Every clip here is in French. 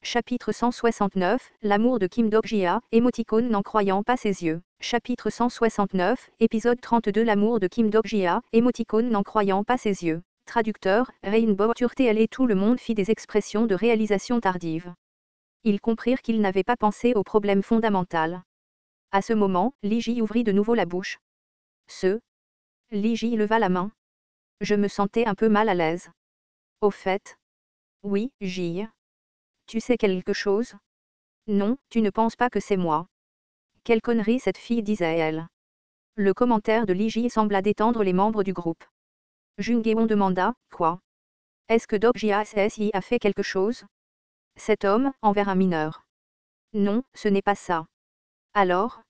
Chapitre 169, l'amour de Kim Dok-jia, émoticône n'en croyant pas ses yeux. Chapitre 169, épisode 32, l'amour de Kim Dok-jia, émoticône n'en croyant pas ses yeux. Traducteur, Rainbow Turtle et tout le monde fit des expressions de réalisation tardive. Ils comprirent qu'ils n'avaient pas pensé au problème fondamental. À ce moment, Lee Ji ouvrit de nouveau la bouche. Lee Ji leva la main. Je me sentais un peu mal à l'aise. Au fait. Oui, Ji. Tu sais quelque chose? Non, tu ne penses pas que c'est moi. Quelle connerie cette fille, disait-elle. Le commentaire de Lee Ji sembla détendre les membres du groupe. Jung Geon demanda, quoi? Est-ce que Dok-jia a fait quelque chose? Cet homme, envers un mineur. Non, ce n'est pas ça. Alors?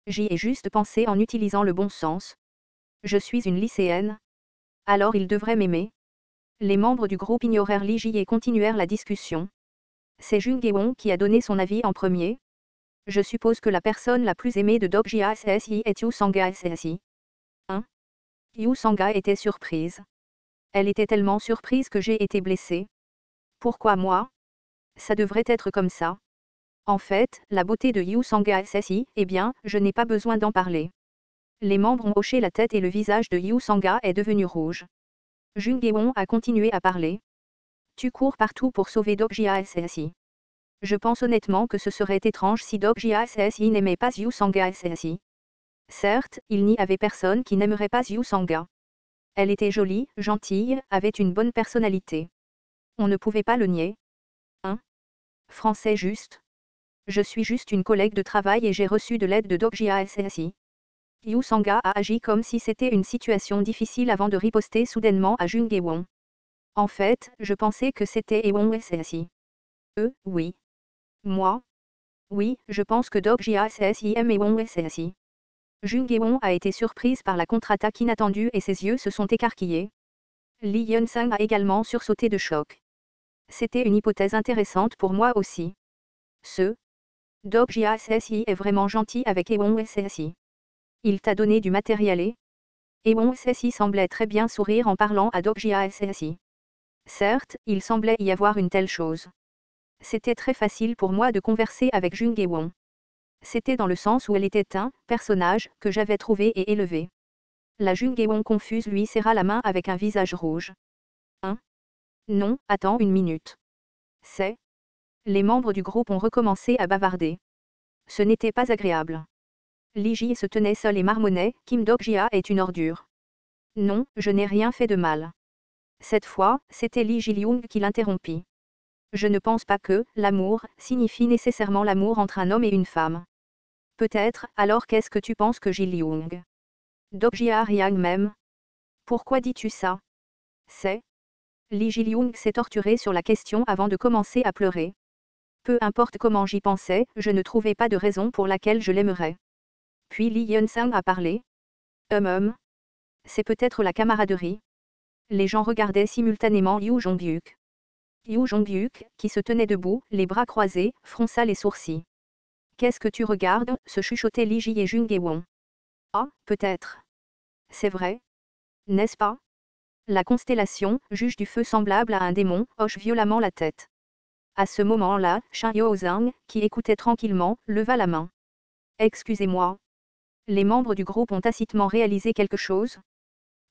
J'y ai juste pensé en utilisant le bon sens. Je suis une lycéenne. Alors il devrait m'aimer. Les membres du groupe ignorèrent Lee Ji et continuèrent la discussion. C'est Jung Geon qui a donné son avis en premier. Je suppose que la personne la plus aimée de Dok-jia est Yu Sanga. Yu Sanga était surprise. Elle était tellement surprise que j'ai été blessée. Pourquoi moi? Ça devrait être comme ça. En fait, la beauté de Yu Sanga eh bien, je n'ai pas besoin d'en parler. Les membres ont hoché la tête et le visage de Yu Sanga est devenu rouge. Jung Geon a continué à parler. Tu cours partout pour sauver Dok-jia. Je pense honnêtement que ce serait étrange si Dok-jia n'aimait pas Yu Sanga. Certes, il n'y avait personne qui n'aimerait pas Yu Sanga. Elle était jolie, gentille, avait une bonne personnalité. On ne pouvait pas le nier. Français juste. Je suis juste une collègue de travail et j'ai reçu de l'aide de Dok-jia. Yu Sanga a agi comme si c'était une situation difficile avant de riposter soudainement à Jung Geon. En fait, je pensais que c'était Ewon oui. Moi? Oui, je pense que Dok-jia aime Ewon Jung Geon a été surprise par la contre-attaque inattendue et ses yeux se sont écarquillés. Lee Yeon-sang a également sursauté de choc. C'était une hypothèse intéressante pour moi aussi. Dok-jia est vraiment gentil avec Ewon Il t'a donné du matériel et Ewon semblait très bien sourire en parlant à Dok-jia. Certes, il semblait y avoir une telle chose. C'était très facile pour moi de converser avec Jung Geon. C'était dans le sens où elle était un personnage que j'avais trouvé et élevé. La Jung Geon confuse lui serra la main avec un visage rouge. Non, attends une minute. Les membres du groupe ont recommencé à bavarder. Ce n'était pas agréable. Lee Ji se tenait seul et marmonnait, Kim Dok-jia est une ordure. Non, je n'ai rien fait de mal. Cette fois, c'était Lee Ji-lyung qui l'interrompit. Je ne pense pas que l'amour signifie nécessairement l'amour entre un homme et une femme. Peut-être, alors qu'est-ce que tu penses que Ji-lyung? Dok-jia rien même. Pourquoi dis-tu ça? Lee Ji-lyung s'est torturé sur la question avant de commencer à pleurer. Peu importe comment j'y pensais, je ne trouvais pas de raison pour laquelle je l'aimerais. Puis Lee Yeon-sang a parlé. C'est peut-être la camaraderie. Les gens regardaient simultanément Yu Jong-hyuk. Yu Jong-hyuk, qui se tenait debout, les bras croisés, fronça les sourcils. Qu'est-ce que tu regardes, se chuchotaient Lee Ji et Jung Geon. Ah, peut-être. C'est vrai. N'est-ce pas? La constellation, juge du feu semblable à un démon, hoche violemment la tête. À ce moment-là, Shin Yo-zang, qui écoutait tranquillement, leva la main. Excusez-moi. Les membres du groupe ont tacitement réalisé quelque chose.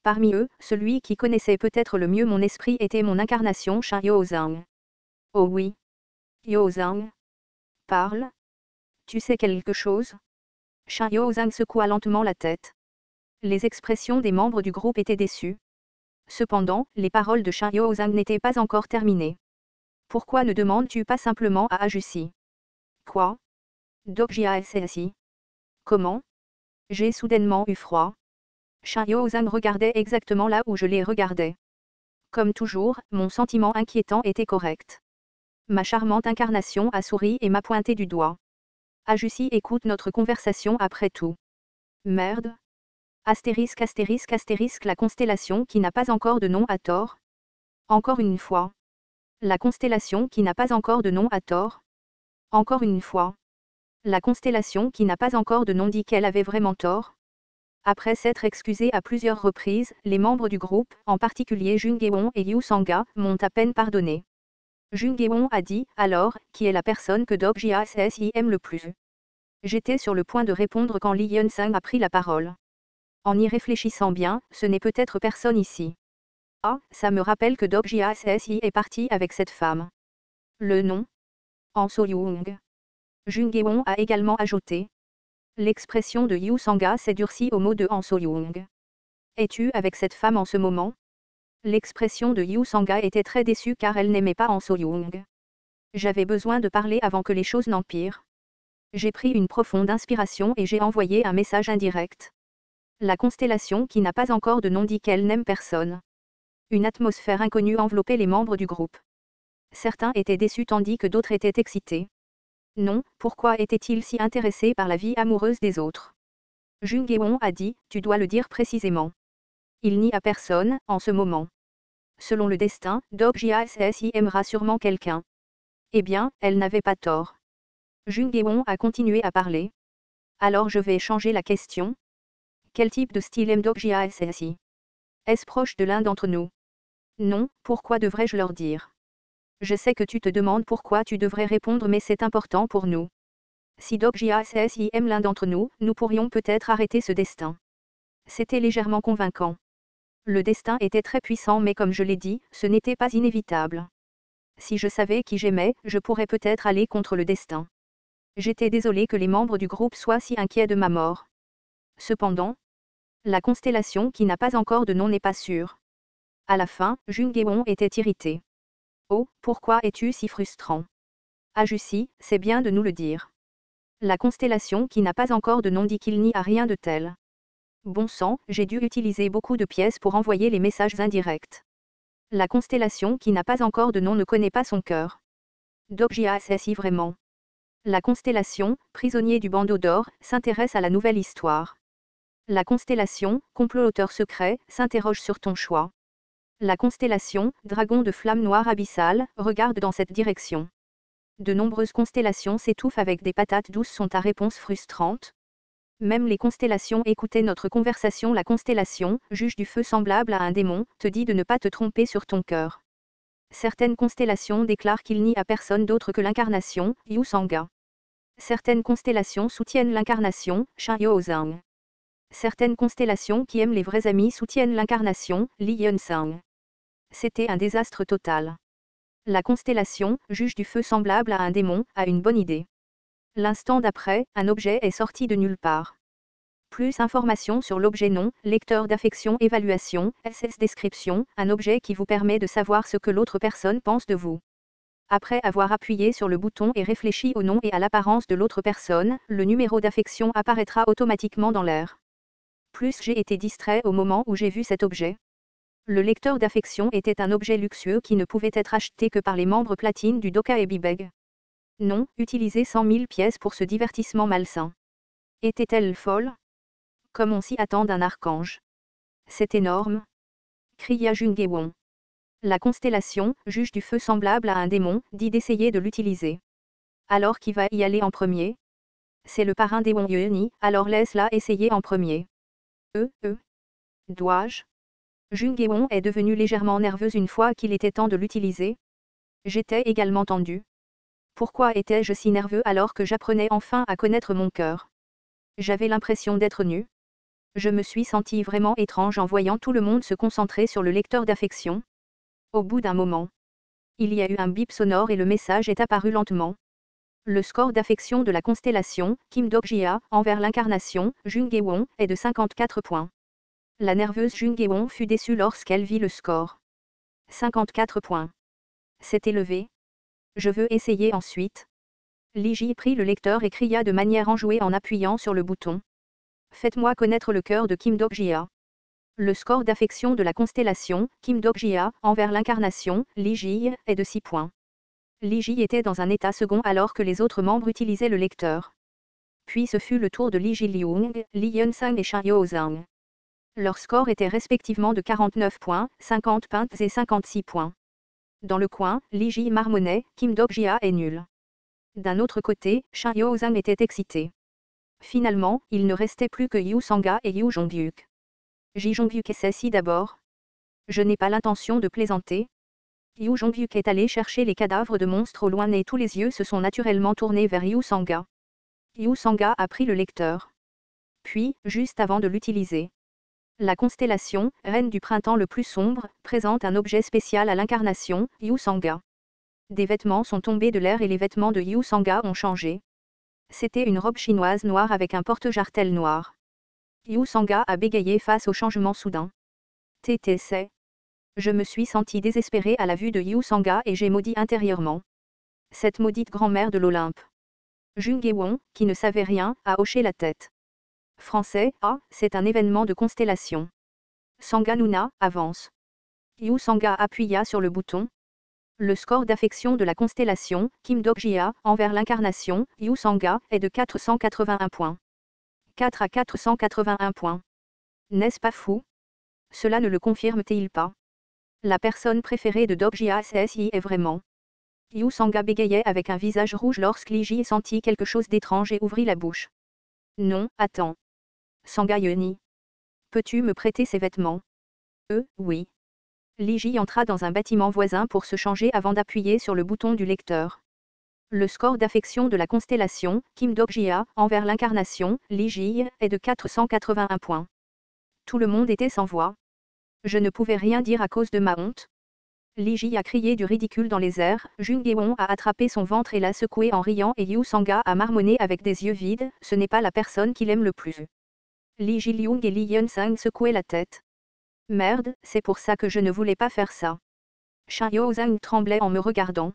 Parmi eux, celui qui connaissait peut-être le mieux mon esprit était mon incarnation, Shin Yo-zang. Oh oui. Yo-zang. Parle. Tu sais quelque chose? Shin Yo-zang secoua lentement la tête. Les expressions des membres du groupe étaient déçues. Cependant, les paroles de Shin Yo-zang n'étaient pas encore terminées. Pourquoi ne demandes-tu pas simplement à Ajusi? Quoi? Dok-jia Comment? J'ai soudainement eu froid. Shin Yo-zang regardait exactement là où je les regardais. Comme toujours, mon sentiment inquiétant était correct. Ma charmante incarnation a souri et m'a pointé du doigt. Ajusi écoute notre conversation après tout. Merde. Astérisque astérisque astérisque la constellation qui n'a pas encore de nom à tort. Encore une fois. La constellation qui n'a pas encore de nom à tort. Encore une fois. La constellation qui n'a pas encore de nom dit qu'elle avait vraiment tort. Après s'être excusés à plusieurs reprises, les membres du groupe, en particulier Jung Geon et Yu Sanga, m'ont à peine pardonné. Jung Hae-won a dit, alors, qui est la personne que Dog-ji aime le plus? J'étais sur le point de répondre quand Lee Hyun-sang a pris la parole. En y réfléchissant bien, ce n'est peut-être personne ici. Ah, ça me rappelle que Dog-ji est parti avec cette femme. Le nom? An So-young. Jung Hae-won a également ajouté. L'expression de Yu Sanga s'est durcie au mot de An So-young. Es-tu avec cette femme en ce moment? L'expression de Yu Sanga était très déçue car elle n'aimait pas An So-young. J'avais besoin de parler avant que les choses n'empirent. J'ai pris une profonde inspiration et j'ai envoyé un message indirect. La constellation qui n'a pas encore de nom dit qu'elle n'aime personne. Une atmosphère inconnue enveloppait les membres du groupe. Certains étaient déçus tandis que d'autres étaient excités. Non, pourquoi était-il si intéressé par la vie amoureuse des autres? Jung Hae-won a dit, tu dois le dire précisément. Il n'y a personne, en ce moment. Selon le destin, Dog-ji aimera sûrement quelqu'un. Eh bien, elle n'avait pas tort. Jung Hae-won a continué à parler. Alors je vais changer la question. Quel type de style aime Dog-ji Est-ce proche de l'un d'entre nous? Non, pourquoi devrais-je leur dire? Je sais que tu te demandes pourquoi tu devrais répondre mais c'est important pour nous. Si Dog-ji aime l'un d'entre nous, nous pourrions peut-être arrêter ce destin. C'était légèrement convaincant. Le destin était très puissant mais comme je l'ai dit, ce n'était pas inévitable. Si je savais qui j'aimais, je pourrais peut-être aller contre le destin. J'étais désolé que les membres du groupe soient si inquiets de ma mort. Cependant, la constellation qui n'a pas encore de nom n'est pas sûre. À la fin, Jung Hae-won était irrité. Oh, pourquoi es-tu si frustrant? Ah Jussi, c'est bien de nous le dire. La constellation qui n'a pas encore de nom dit qu'il n'y a rien de tel. Bon sang, j'ai dû utiliser beaucoup de pièces pour envoyer les messages indirects. La constellation qui n'a pas encore de nom ne connaît pas son cœur. Dog-ji vraiment. La constellation, prisonnier du bandeau d'or, s'intéresse à la nouvelle histoire. La constellation, comploteur secret, s'interroge sur ton choix. La constellation, dragon de flamme noire abyssale, regarde dans cette direction. De nombreuses constellations s'étouffent avec des patates douces sont ta réponse frustrante. Même les constellations écoutaient notre conversation. La constellation, juge du feu semblable à un démon, te dit de ne pas te tromper sur ton cœur. Certaines constellations déclarent qu'il n'y a personne d'autre que l'incarnation, Yu Sanga. Certaines constellations soutiennent l'incarnation, Shin Yo-zang. Certaines constellations qui aiment les vrais amis soutiennent l'incarnation, Lee Hyun-sang. C'était un désastre total. La constellation, juge du feu semblable à un démon, a une bonne idée. L'instant d'après, un objet est sorti de nulle part. Plus informations sur l'objet non, lecteur d'affection évaluation, SS description, un objet qui vous permet de savoir ce que l'autre personne pense de vous. Après avoir appuyé sur le bouton et réfléchi au nom et à l'apparence de l'autre personne, le numéro d'affection apparaîtra automatiquement dans l'air. Plus j'ai été distrait au moment où j'ai vu cet objet. Le lecteur d'affection était un objet luxueux qui ne pouvait être acheté que par les membres platine du Doka et Bibeg. Non, utiliser 100 000 pièces pour ce divertissement malsain. Était-elle folle? Comme on s'y attend d'un archange. C'est énorme, cria Jung Hae-won. La constellation, juge du feu semblable à un démon, dit d'essayer de l'utiliser. Alors qui va y aller en premier? C'est le parrain d'Ewon Yeoni, alors laisse-la essayer en premier. Dois-je? Jung Hae-won est devenue légèrement nerveuse une fois qu'il était temps de l'utiliser. J'étais également tendue. Pourquoi étais-je si nerveux alors que j'apprenais enfin à connaître mon cœur? J'avais l'impression d'être nue. Je me suis sentie vraiment étrange en voyant tout le monde se concentrer sur le lecteur d'affection. Au bout d'un moment, il y a eu un bip sonore et le message est apparu lentement. Le score d'affection de la constellation, Kim Dog-jia, envers l'incarnation, Jung Hae-won, est de 54 points. La nerveuse Jung Hae-won fut déçue lorsqu'elle vit le score. 54 points. C'est élevé. Je veux essayer ensuite. Lee Ji prit le lecteur et cria de manière enjouée en appuyant sur le bouton. Faites-moi connaître le cœur de Kim Dog-jia. Le score d'affection de la constellation, Kim Dog-jia, envers l'incarnation, Lee Ji, est de 6 points. Lee Ji était dans un état second alors que les autres membres utilisaient le lecteur. Puis ce fut le tour de Lee Ji-lyung, Lee Hyun-sang et Shin Yo-zang. Leur score était respectivement de 49 points, 50 points et 56 points. Dans le coin, Lee Ji marmonnait, Kim Dog-jia est nul. D'un autre côté, Shin Yo-zang était excité. Finalement, il ne restait plus que Yu Sanga et Yu Jong-hyuk. Ji Jong-hyuk est ceci d'abord. Je n'ai pas l'intention de plaisanter. Yu Jongyuk est allé chercher les cadavres de monstres au loin et tous les yeux se sont naturellement tournés vers Yu Sanga. Yu Sanga a pris le lecteur. Puis, juste avant de l'utiliser, la constellation, reine du printemps le plus sombre, présente un objet spécial à l'incarnation, Yu Sanga. Des vêtements sont tombés de l'air et les vêtements de Yu Sanga ont changé. C'était une robe chinoise noire avec un porte-jartel noir. Yu Sanga a bégayé face au changement soudain. TTC. Je me suis senti désespéré à la vue de Yu Sanga et j'ai maudit intérieurement cette maudite grand-mère de l'Olympe. Jung Ge-won, qui ne savait rien, a hoché la tête. Français, c'est un événement de constellation. Sanga Nuna, avance. Yu Sanga appuya sur le bouton. Le score d'affection de la constellation, Kim Dok-jia, envers l'incarnation, Yu Sanga, est de 481 points. 4 à 481 points. N'est-ce pas fou? Cela ne le confirme-t-il pas? La personne préférée de Dok-jia CSI est vraiment. Yu Sanga bégayait avec un visage rouge lorsque Li Ji sentit quelque chose d'étrange et ouvrit la bouche. Non, attends. Sanga Yoni. Peux-tu me prêter ces vêtements? Oui. Li Ji entra dans un bâtiment voisin pour se changer avant d'appuyer sur le bouton du lecteur. Le score d'affection de la constellation, Kim Dok-jia, envers l'incarnation, Li Ji, est de 481 points. Tout le monde était sans voix. Je ne pouvais rien dire à cause de ma honte. Li Ji a crié du ridicule dans les airs, Jung Ge-won a attrapé son ventre et l'a secoué en riant et Yu Sanga a marmonné avec des yeux vides, ce n'est pas la personne qu'il aime le plus. Li Ji-lyung et Li Yun-sang secouaient la tête. Merde, c'est pour ça que je ne voulais pas faire ça. Shin Yo-sang tremblait en me regardant.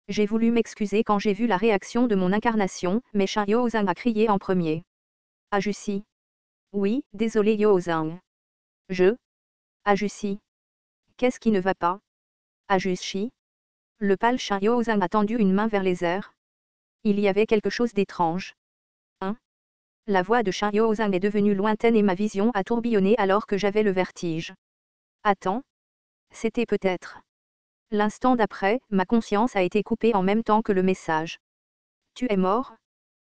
J'ai voulu m'excuser quand j'ai vu la réaction de mon incarnation, mais Shin Yo-sang a crié en premier. Ajusi. Oui, désolé Yo-sang. Ajusi. Qu'est-ce qui ne va pas? Ajushi. Le pâle Shin Yo-sang a tendu une main vers les airs. Il y avait quelque chose d'étrange. La voix de Shin Yo-sang est devenue lointaine et ma vision a tourbillonné alors que j'avais le vertige. Attends. C'était peut-être. L'instant d'après, ma conscience a été coupée en même temps que le message. Tu es mort?